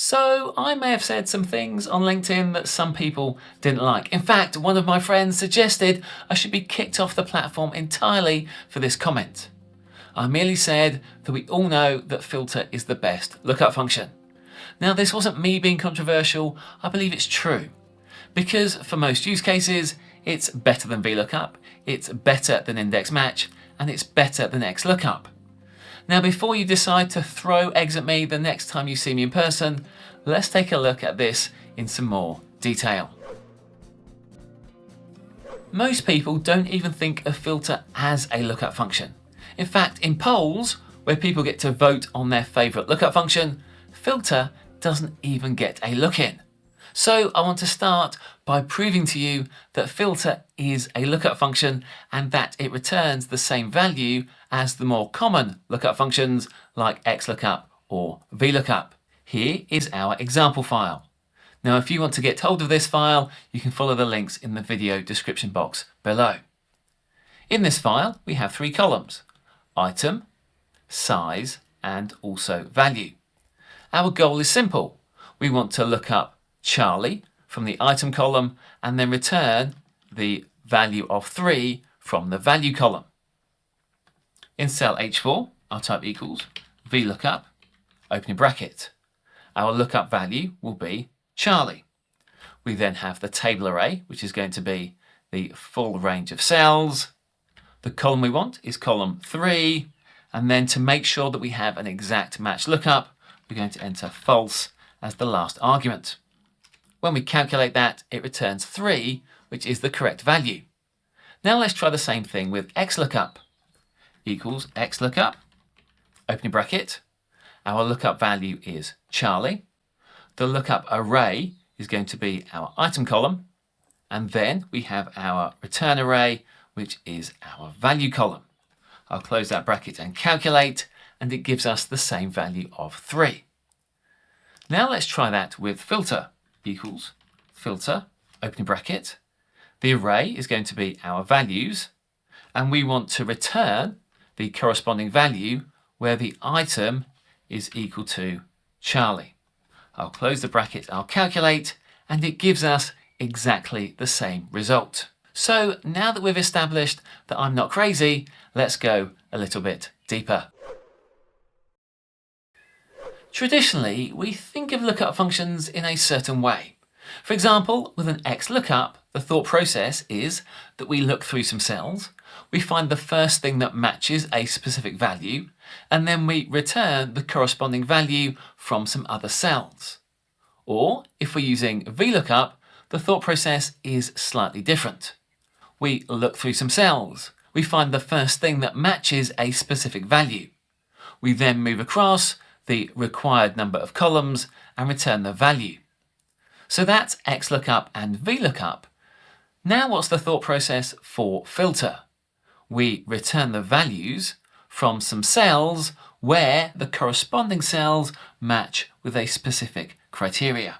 So I may have said some things on LinkedIn that some people didn't like. In fact, one of my friends suggested I should be kicked off the platform entirely for this comment. I merely said that we all know that filter is the best lookup function. Now, this wasn't me being controversial. I believe it's true. Because for most use cases, it's better than VLOOKUP, it's better than index match, and it's better than XLOOKUP. Now, before you decide to throw eggs at me the next time you see me in person, let's take a look at this in some more detail. Most people don't even think of filter as a lookup function. In fact, in polls, where people get to vote on their favourite lookup function, filter doesn't even get a look in. So I want to start by proving to you that filter is a lookup function and that it returns the same value as the more common lookup functions like XLOOKUP or VLOOKUP. Here is our example file. Now, if you want to get hold of this file, you can follow the links in the video description box below. In this file, we have 3 columns: item, size, and also value. Our goal is simple. We want to look up Charlie from the item column and then return the value of 3 from the value column. In cell H4, I'll type equals VLOOKUP, opening bracket. Our lookup value will be Charlie. We then have the table array, which is going to be the full range of cells. The column we want is column 3, and then to make sure that we have an exact match lookup, we're going to enter false as the last argument. When we calculate that, it returns 3, which is the correct value. Now let's try the same thing with XLOOKUP. Equals XLOOKUP, opening bracket. Our lookup value is Charlie. The lookup array is going to be our item column. And then we have our return array, which is our value column. I'll close that bracket and calculate, and it gives us the same value of 3. Now let's try that with filter. Equals filter, opening bracket. The array is going to be our values, and we want to return the corresponding value where the item is equal to Charlie. I'll close the bracket, I'll calculate, and it gives us exactly the same result. So now that we've established that I'm not crazy, let's go a little bit deeper. Traditionally, we think of lookup functions in a certain way. For example, with an XLOOKUP, the thought process is that we look through some cells, we find the first thing that matches a specific value, and then we return the corresponding value from some other cells. Or, if we're using VLOOKUP, the thought process is slightly different. We look through some cells, we find the first thing that matches a specific value. We then move across the required number of columns and return the value. So that's XLOOKUP and VLOOKUP. Now what's the thought process for filter? We return the values from some cells where the corresponding cells match with a specific criteria.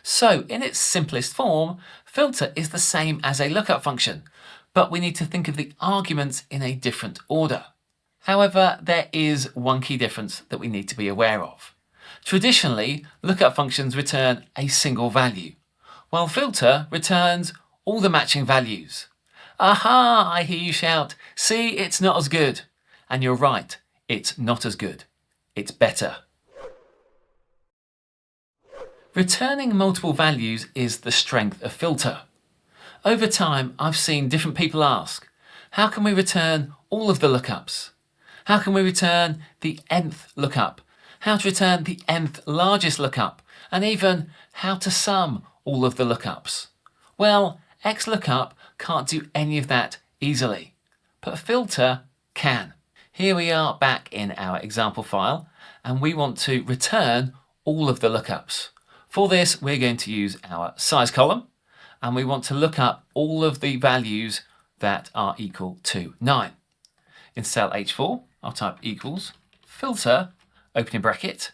So in its simplest form, filter is the same as a lookup function, but we need to think of the arguments in a different order. However, there is one key difference that we need to be aware of. Traditionally, lookup functions return a single value, while filter returns all the matching values. Aha, I hear you shout, see, it's not as good. And you're right, it's not as good. It's better. Returning multiple values is the strength of filter. Over time, I've seen different people ask, how can we return all of the lookups? How can we return the nth lookup? How to return the nth largest lookup? And even how to sum all of the lookups? Well, XLOOKUP can't do any of that easily, but filter can. Here we are back in our example file, and we want to return all of the lookups. For this, we're going to use our size column, and we want to look up all of the values that are equal to 9. In cell H4, I'll type equals filter, opening bracket.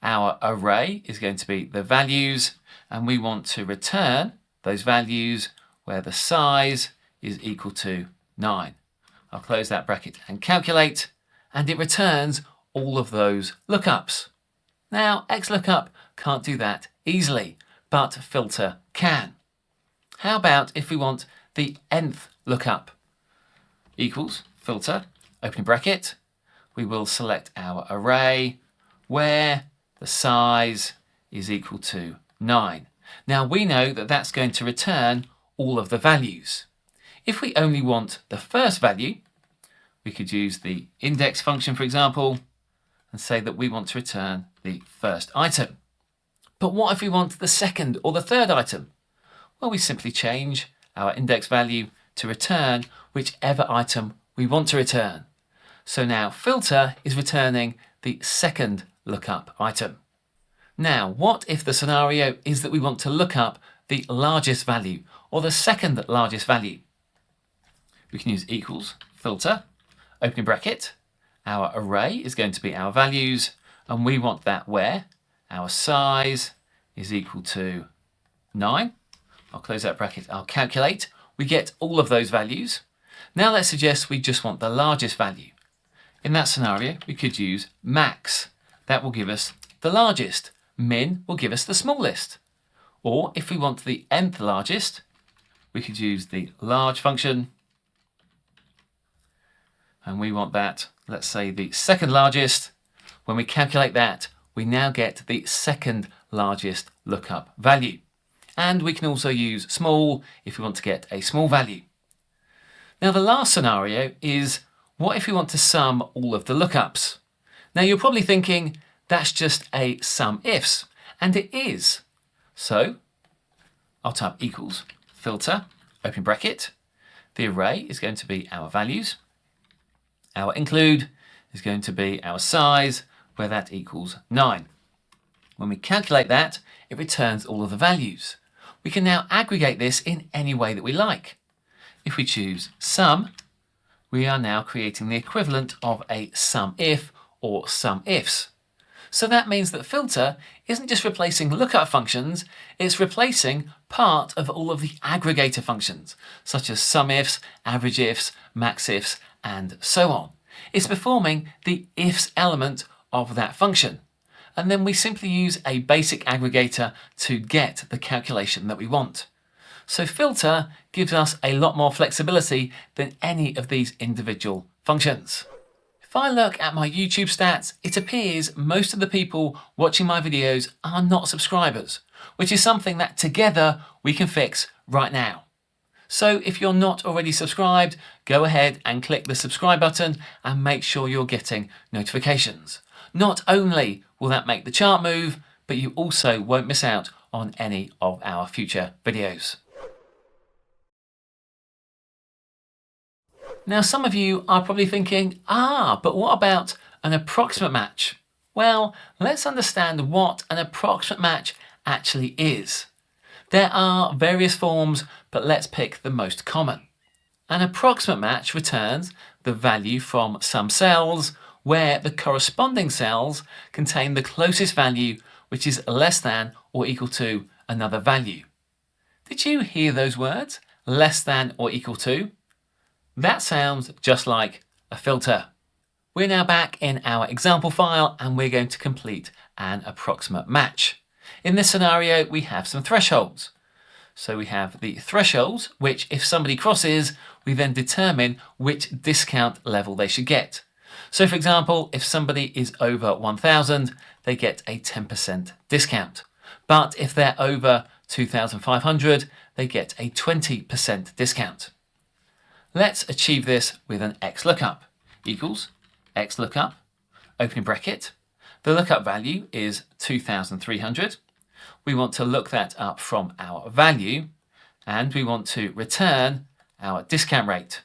Our array is going to be the values, and we want to return those values where the size is equal to 9. I'll close that bracket and calculate, and it returns all of those lookups. Now, XLOOKUP can't do that easily, but filter can. How about if we want the nth lookup? Equals filter, opening bracket. We will select our array where the size is equal to 9. Now we know that that's going to return all of the values. If we only want the first value, we could use the index function, for example, and say that we want to return the first item. But what if we want the second or the third item? Well, we simply change our index value to return whichever item we want to return. So now filter is returning the second lookup item. Now, what if the scenario is that we want to look up the largest value or the second largest value? We can use equals, filter, opening bracket. Our array is going to be our values, and we want that where our size is equal to 9. I'll close that bracket, I'll calculate. We get all of those values. Now let's suggest we just want the largest value. In that scenario, we could use max. That will give us the largest. Min will give us the smallest. Or if we want the nth largest, we could use the large function. And we want that, let's say, the second largest. When we calculate that, we now get the second largest lookup value. And we can also use small if we want to get a small value. Now the last scenario is, what if we want to sum all of the lookups? Now you're probably thinking, that's just a sum ifs, and it is. So I'll type equals, filter, open bracket. The array is going to be our values. Our include is going to be our size, where that equals 9. When we calculate that, it returns all of the values. We can now aggregate this in any way that we like. If we choose sum, we are now creating the equivalent of a sum if or sum ifs. So that means that filter isn't just replacing lookup functions, it's replacing part of all of the aggregator functions, such as sum ifs, average ifs, max ifs, and so on. It's performing the ifs element of that function. And then we simply use a basic aggregator to get the calculation that we want. So filter gives us a lot more flexibility than any of these individual functions. If I look at my YouTube stats, it appears most of the people watching my videos are not subscribers, which is something that together we can fix right now. So if you're not already subscribed, go ahead and click the subscribe button and make sure you're getting notifications. Not only will that make the chart move, but you also won't miss out on any of our future videos. Now some of you are probably thinking, but what about an approximate match? Well, let's understand what an approximate match actually is. There are various forms, but let's pick the most common. An approximate match returns the value from some cells where the corresponding cells contain the closest value which is less than or equal to another value. Did you hear those words? Less than or equal to? That sounds just like a filter. We're now back in our example file and we're going to complete an approximate match. In this scenario, we have some thresholds. So we have the thresholds, which if somebody crosses, we then determine which discount level they should get. So for example, if somebody is over 1,000, they get a 10% discount. But if they're over 2,500, they get a 20% discount. Let's achieve this with an XLOOKUP. Equals XLOOKUP, opening bracket. The lookup value is 2,300. We want to look that up from our value, and we want to return our discount rate.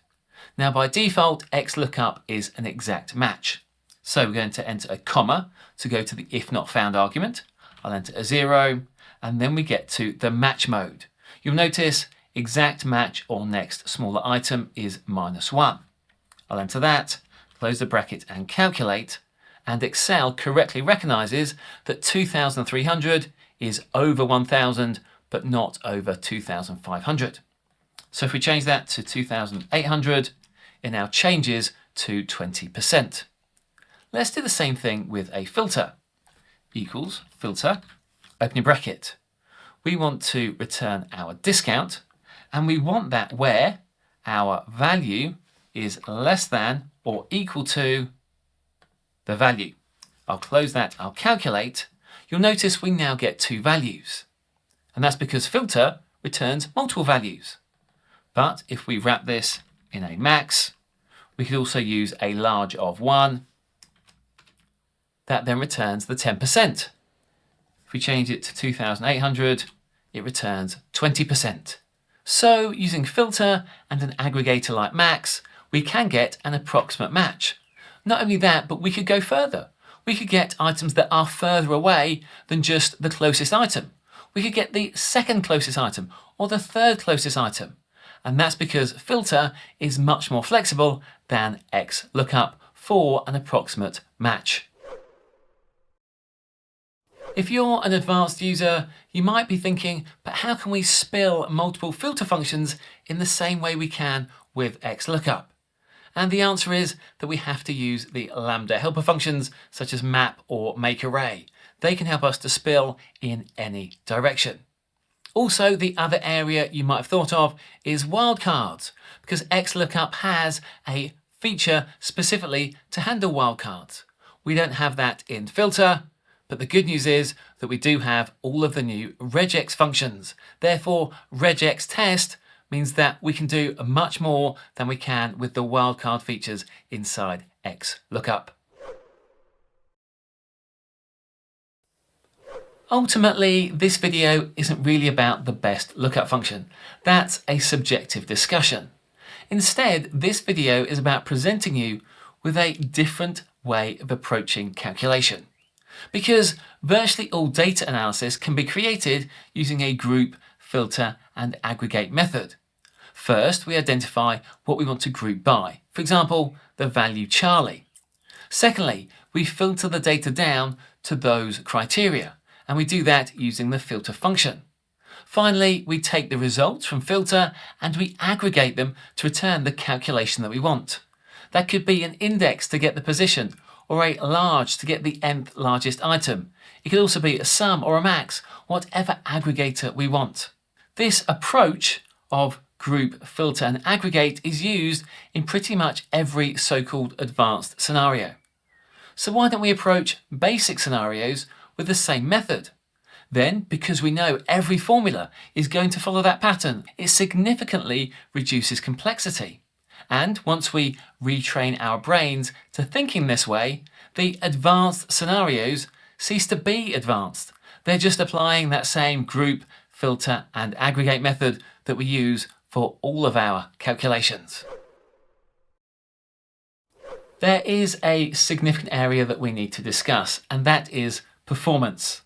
Now by default, XLOOKUP is an exact match. So we're going to enter a comma to go to the if not found argument. I'll enter a 0, and then we get to the match mode. You'll notice exact match or next smaller item is -1. I'll enter that, close the bracket and calculate, and Excel correctly recognizes that 2,300 is over 1,000 but not over 2,500. So if we change that to 2,800, it now changes to 20%. Let's do the same thing with a filter. Equals filter, open your bracket. We want to return our discount, and we want that where our value is less than or equal to the value. I'll close that, I'll calculate. You'll notice we now get two values. And that's because filter returns multiple values. But if we wrap this in a max, we could also use a large of 1. That then returns the 10%. If we change it to 2,800, it returns 20%. So using filter and an aggregator like max, we can get an approximate match. Not only that, but we could go further. We could get items that are further away than just the closest item. We could get the second closest item or the third closest item. And that's because filter is much more flexible than XLOOKUP for an approximate match. If you're an advanced user, you might be thinking, but how can we spill multiple filter functions in the same way we can with XLOOKUP? And the answer is that we have to use the Lambda helper functions such as map or make array. They can help us to spill in any direction. Also, the other area you might have thought of is wildcards, because XLOOKUP has a feature specifically to handle wildcards. We don't have that in filter, but the good news is that we do have all of the new regex functions. Therefore, regex test means that we can do much more than we can with the wildcard features inside XLOOKUP. Ultimately, this video isn't really about the best lookup function. That's a subjective discussion. Instead, this video is about presenting you with a different way of approaching calculation. Because virtually all data analysis can be created using a group, filter, and aggregate method. First, we identify what we want to group by, for example, the value Charlie. Secondly, we filter the data down to those criteria, and we do that using the filter function. Finally, we take the results from filter and we aggregate them to return the calculation that we want. That could be an index to get the position, or a large to get the nth largest item. It could also be a sum or a max, whatever aggregator we want. This approach of group, filter, and aggregate is used in pretty much every so-called advanced scenario. So why don't we approach basic scenarios with the same method? Then, because we know every formula is going to follow that pattern, it significantly reduces complexity. And once we retrain our brains to thinking this way, the advanced scenarios cease to be advanced. They're just applying that same group, filter, and aggregate method that we use for all of our calculations. There is a significant area that we need to discuss, and that is performance.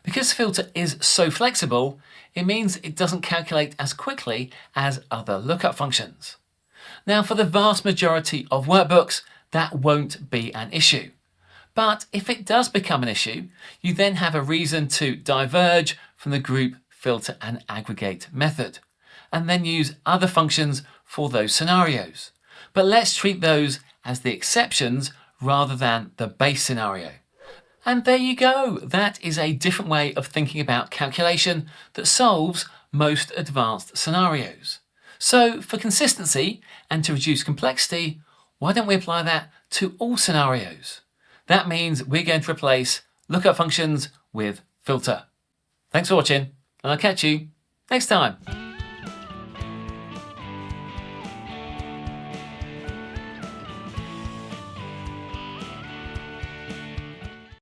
Because filter is so flexible, it means it doesn't calculate as quickly as other lookup functions. Now, for the vast majority of workbooks, that won't be an issue. But if it does become an issue, you then have a reason to diverge from the group, filter, and aggregate method, and then use other functions for those scenarios. But let's treat those as the exceptions rather than the base scenario. And there you go. That is a different way of thinking about calculation that solves most advanced scenarios. So for consistency and to reduce complexity, why don't we apply that to all scenarios? That means we're going to replace lookup functions with filter. Thanks for watching, and I'll catch you next time.